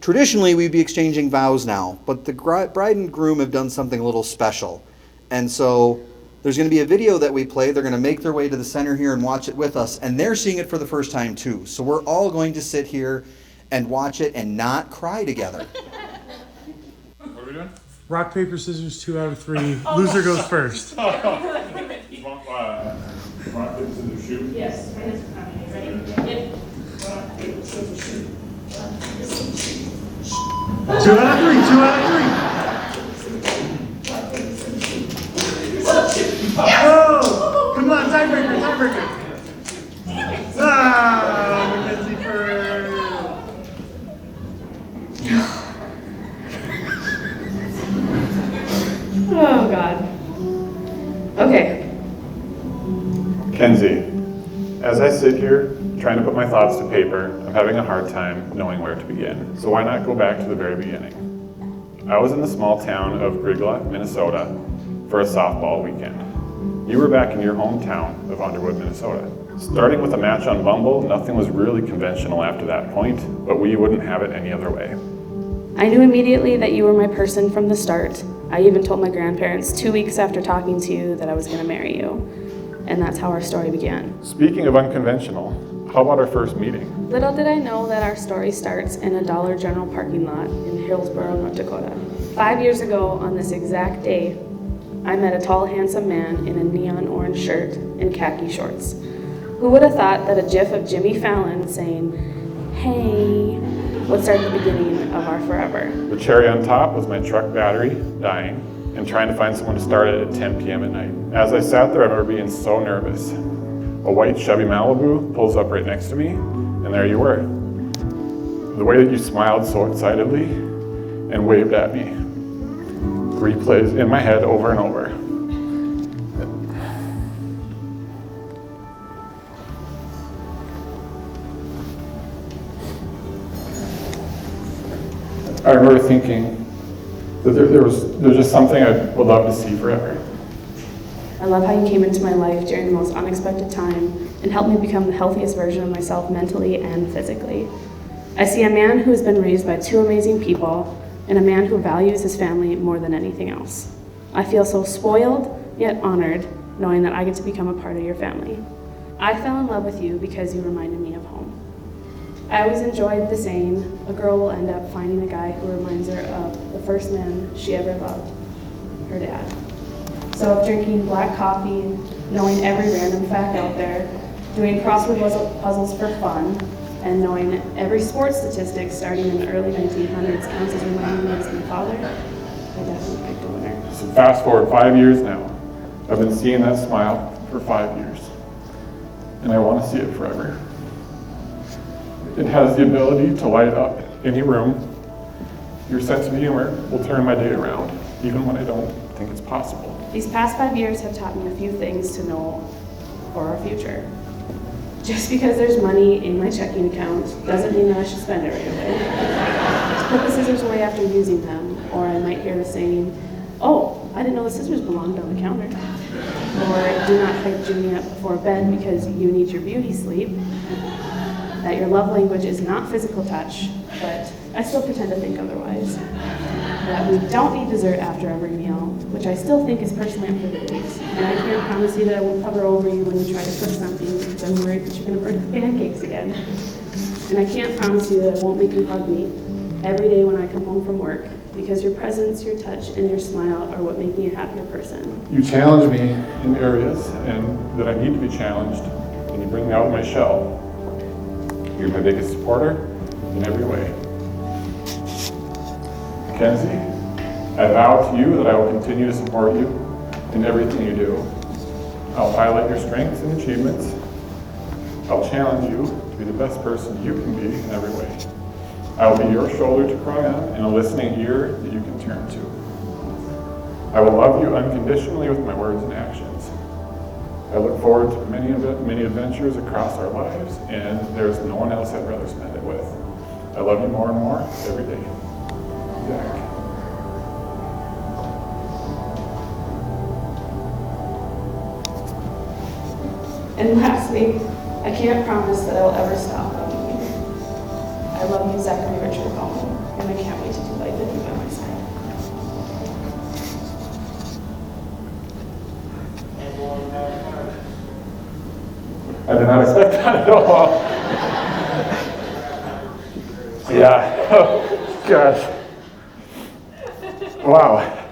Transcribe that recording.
Traditionally, we'd be exchanging vows now, but the bride and groom have done something a little special. And so there's going to be a video that we play. They're going to make their way to the center here and watch it with us, and they're seeing it for the first time too. So we're all going to sit here and watch it and not cry together. What are we doing? Rock, paper, scissors, 2 out of 3. Loser goes first. Rock, paper, scissors, shoot? Yes. Ready? Yep. Rock, paper, scissors, shoot. 2 out of 3, 2 out of 3. Oh! Come on, tiebreaker, tiebreaker. Ah, Makenzie first. Oh, God. Okay. Kenzie, as I sit here trying to put my thoughts to paper, I'm having a hard time knowing where to begin. So why not go back to the very beginning? I was in the small town of Grigla, Minnesota for a softball weekend. You were back in your hometown of Underwood, Minnesota. Starting with a match on Bumble, nothing was really conventional after that point, but we wouldn't have it any other way. I knew immediately that you were my person from the start. I even told my grandparents 2 weeks after talking to you that I was going to marry you. And that's how our story began. Speaking of unconventional, how about our first meeting? Little did I know that our story starts in a Dollar General parking lot in Hillsboro, North Dakota. 5 years ago, on this exact day, I met a tall, handsome man in a neon orange shirt and khaki shorts. Who would have thought that a gif of Jimmy Fallon saying, "Hey," would start the beginning of our forever. The cherry on top was my truck battery dying and trying to find someone to start it at 10 p.m. at night. As I sat there, I remember being so nervous. A white Chevy Malibu pulls up right next to me, and there you were. The way that you smiled so excitedly and waved at me replays in my head over and over. I remember thinking that there's just something I would love to see forever. I love how you came into my life during the most unexpected time and helped me become the healthiest version of myself mentally and physically. I see a man who has been raised by 2 amazing people and a man who values his family more than anything else. I feel so spoiled, yet honored, knowing that I get to become a part of your family. I fell in love with you because you reminded me of home. I always enjoyed the saying, a girl will end up finding a guy who reminds her of the first man she ever loved, her dad. So if drinking black coffee, knowing every random fact out there, doing crossword puzzles for fun, and knowing every sports statistic starting in the early 1900s counts as reminding me of my father, I definitely picked a winner. So fast forward 5 years now. I've been seeing that smile for 5 years, and I want to see it forever. It has the ability to light up any room. Your sense of humor will turn my day around, even when I don't think it's possible. These past 5 years have taught me a few things to know for our future. Just because there's money in my checking account doesn't mean that I should spend it right away. To put the scissors away after using them, or I might hear the saying, "Oh, I didn't know the scissors belonged on the counter." Or, "Do not hype Jimmy up before bed because you need your beauty sleep." That your love language is not physical touch, but I still pretend to think otherwise. That we don't eat dessert after every meal, which I still think is personally up for debate. And I can't promise you that I won't cover over you when you try to cook something because I'm worried that you're going to burn the pancakes again. And I can't promise you that I won't make you hug me every day when I come home from work because your presence, your touch, and your smile are what make me a happier person. You challenge me in areas and that I need to be challenged, and you bring me out of my shell. You're my biggest supporter in every way. Makenzie, I vow to you that I will continue to support you in everything you do. I'll highlight your strengths and achievements. I'll challenge you to be the best person you can be in every way. I will be your shoulder to cry on and a listening ear that you can turn to. I will love you unconditionally with my words and actions. I look forward to many adventures across our lives, and there's no one else I'd rather spend it with. I love you more and more every day. Zach. And lastly, I can't promise that I will ever stop loving you. I love you, Zachary Richard Bowman. I did not expect that at all. Yeah. Oh, gosh. Wow.